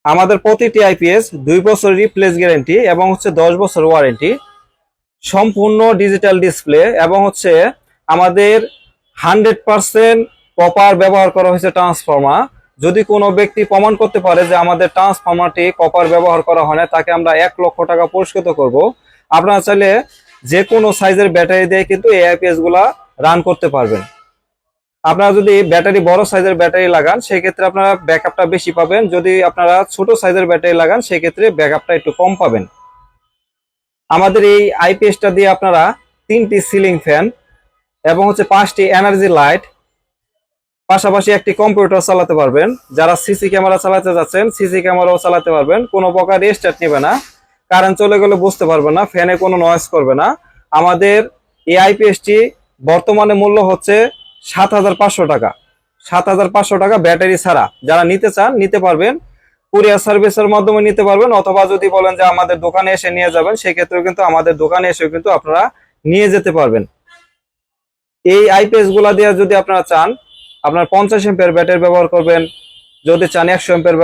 আমাদের প্রতিটি আইপিএস 2 বছর রিপ্লেস গ্যারেন্টি এবং হচ্ছে 10 বছর ওয়ারেন্টি, সম্পূর্ণ ডিজিটাল ডিসপ্লে এবং হচ্ছে আমাদের 100% কপার ব্যবহার করা হয়েছে ট্রান্সফর্মার। যদি কোনো ব্যক্তি প্রমাণ করতে পারে যে আমাদের ট্রান্সফর্মারটি কপার ব্যবহার করা হয় না, তাকে আমরা 1 লক্ষ টাকা পুরস্কৃত করব। আপনারা চাইলে যে কোনো সাইজের ব্যাটারি দিয়ে কিন্তু এই আইপিএস গুলা রান করতে পারবেন। আপনারা যদি ব্যাটারি বড় সাইজের ব্যাটারি লাগান সেক্ষেত্রে আপনারা ব্যাকআপটা বেশি পাবেন, যদি আপনারা ছোট সাইজের ব্যাটারি লাগান সেক্ষেত্রে ব্যাকআপটা একটু কম পাবেন। আমাদের এই আইপিএসটা দিয়ে আপনারা 3টি সিলিং ফ্যান এবং হচ্ছে 5টি এনার্জি লাইট, পাশাপাশি একটি কম্পিউটার চালাতে পারবেন। যারা সিসি ক্যামেরা চালাতে যাচ্ছেন সিসি ক্যামেরাও চালাতে পারবেন, কোনো প্রকার রেস্টার্ট নেবে না, কারেন্ট চলে গেলে বুঝতে পারবে না, ফ্যানে কোনো নয়েজ করবে না। আমাদের এই আইপিএসটি বর্তমানে মূল্য হচ্ছে 7,500 টাকা। 7,500 টাকা ব্যাটারি ছাড়া। যারা নিতে চান নিতে পারবেন, কুরিয়ার সার্ভিসের মাধ্যমে নিতে পারবেন, অথবা যদি বলেন যে আমাদের দোকানে এসে নিয়ে যাবেন সেক্ষেত্রেও কিন্তু আমাদের দোকানে এসেও কিন্তু আপনারা নিয়ে যেতে পারবেন। এই আইপিএস গুলা দিয়ে যদি আপনারা চান আপনার 50 এম্পিয়ার ব্যাটারি ব্যবহার করবেন, যদি চান 100 এম্পিয়ার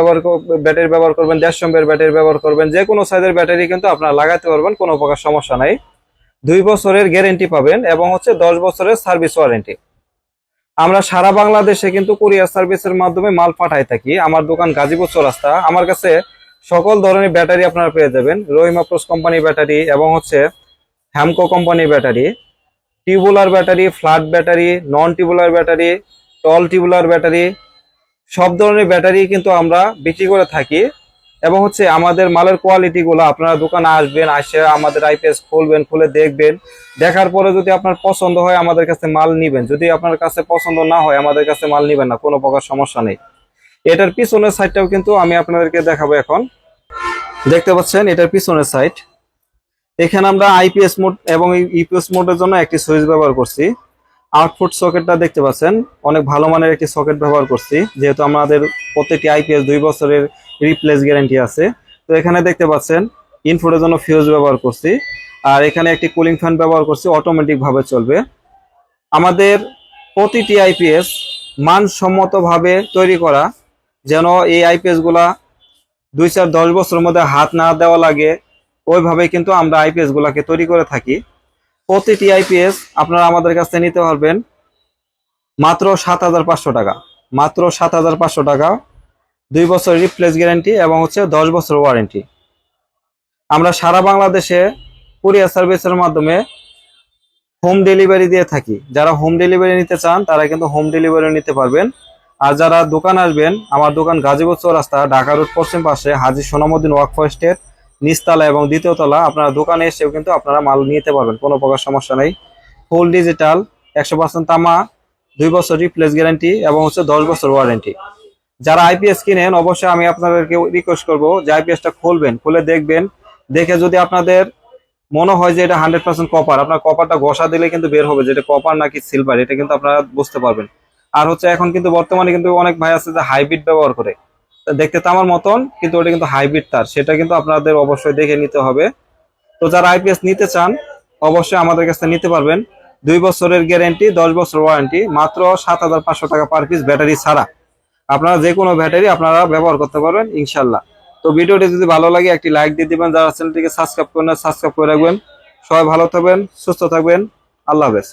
ব্যাটারি ব্যবহার করবেন, 150 এম্পিয়ার ব্যাটারি ব্যবহার করবেন, যে কোনো সাইজের ব্যাটারি কিন্তু আপনারা লাগাতে পারবেন, কোনো প্রকার সমস্যা নাই। 2 বছরের গ্যারেন্টি পাবেন এবং হচ্ছে 10 বছরের সার্ভিস ওয়ারেন্টি। আমরা সারা বাংলাদেশে কিন্তু কুরিয়ার সার্ভিসের মাধ্যমে মাল পাঠাই থাকি। আমার দোকান গাজীপুর চৌরাস্তা। আমার কাছে সকল ধরনের ব্যাটারি আপনারা পেয়ে যাবেন। রহিমা প্রোস কোম্পানি ব্যাটারি এবং হচ্ছে Hamko company battery, tubular battery, flat battery, non tubular battery, tall tubular battery, সব ধরনের ব্যাটারি কিন্তু আমরা বিক্রি করে থাকি। এবং হচ্ছে আমাদের মালের কোয়ালিটি গুলো আপনারা দোকানে আসবেন, আসে আমাদের আইপিএস খুলবেন, খুলে দেখবেন, দেখার পরে যদি আপনার পছন্দ হয় আমাদের কাছে মাল নিবেন, যদি আপনার কাছে পছন্দ না হয় আমাদের কাছে মাল নিবেন না, কোনো প্রকার সমস্যা নেই। এটার পিছনের সাইডটাও কিন্তু আমি আপনাদেরকে দেখাবো। এখন দেখতে পাচ্ছেন এটার পিছনের সাইড। এখানে আমরা আইপিএস মোড এবং ইপিএস মোডের জন্য একটি সুইচ ব্যবহার করছি। আউটপুট সকেটটা দেখতে পাচ্ছেন, অনেক ভালো মানের একটি সকেট ব্যবহার করছি, যেহেতু আমাদের প্রত্যেকটি আইপিএস 2 বছরের রিপ্লেস গ্যারান্টি আছে। তো এখানে দেখতে পাচ্ছেন ইনপুটের জন্য ফিউজ ব্যবহার করছি, আর এখানে একটি কুলিং ফ্যান ব্যবহার করছি, অটোমেটিক ভাবে চলবে। আমাদের প্রতিটি আইপিএস মানসম্মত ভাবে তৈরি করা, যেন এই আইপিএস গুলা 2-4-10 বছরের মধ্যে হাত না দেওয়া লাগে, ওইভাবে কিন্তু আমরা আইপিএস গুলাকে তৈরি করে থাকি। প্রতিটি আইপিএস আপনারা আমাদের কাছে নিতে পারবেন মাত্র 7,500 টাকা। মাত্র 7,500 টাকা, 2 বছর রিপ্লেস গ্যারান্টি এবং হচ্ছে 10 বছর ওয়ারেন্টি। আমরা সারা বাংলাদেশে কুরিয়ার সার্ভিসের মাধ্যমে হোম ডেলিভারি দিয়ে থাকি। যারা হোম ডেলিভারি নিতে চান তারা কিন্তু হোম ডেলিভারি নিতে পারবেন। আর যারা দোকান আসবেন, আমার দোকান গাজীপুর চৌরাস্তা, ঢাকা রোড পশ্চিম পাশে, হাজী সোনামুদ্দিন ওয়ার্ক ফরেস্টের নিচতলা এবং দ্বিতীয় তলা। আপনারা দোকানে এসেও কিন্তু আপনারা মাল নিতে পারবেন, কোনো প্রকার সমস্যা নেই। ফুল ডিজিটাল, 100% তামা, 2 বছর রিপ্লেস গ্যারান্টি এবং হচ্ছে 10 বছর ওয়ারেন্টি। যারা আইপিএস কিনেন অবশ্যই আমি আপনাদেরকে রিকোয়েস্ট করবো যে আইপিএসটা খুলবেন, খুলে দেখবেন, দেখে যদি আপনাদের মনে হয় যে এটা 100% কপার, আপনার কপারটা ঘষা দিলে কিন্তু বের হবে যে এটা কপার নাকি সিলভার, এটা কিন্তু আপনারা বুঝতে পারবেন। আর হচ্ছে এখন কিন্তু বর্তমানে কিন্তু অনেক ভাই আছে যে হাইব্রিড ব্যবহার করে, দেখতে তামার মতন কিন্তু ওটা কিন্তু হাইব্রিড তার, সেটা কিন্তু আপনাদের অবশ্যই দেখে নিতে হবে। তো যারা আইপিএস নিতে চান অবশ্যই আমাদের কাছে নিতে পারবেন। 2 বছরের গ্যারেন্টি, 10 বছর ওয়ারেন্টি, মাত্র 7,500 টাকা পার পিস ব্যাটারি ছাড়া। আপনারা যে কোনো ব্যাটারি আপনারা ব্যবহার করতে পারবেন ইনশাল্লাহ। তো ভিডিওটি যদি ভালো লাগে একটি লাইক দিয়ে দিবেন, যারা চ্যানেলটিকে সাবস্ক্রাইব করেন সাবস্ক্রাইব করে রাখবেন। সবাই ভালো থাকবেন, সুস্থ থাকবেন, আল্লাহ হাফেজ।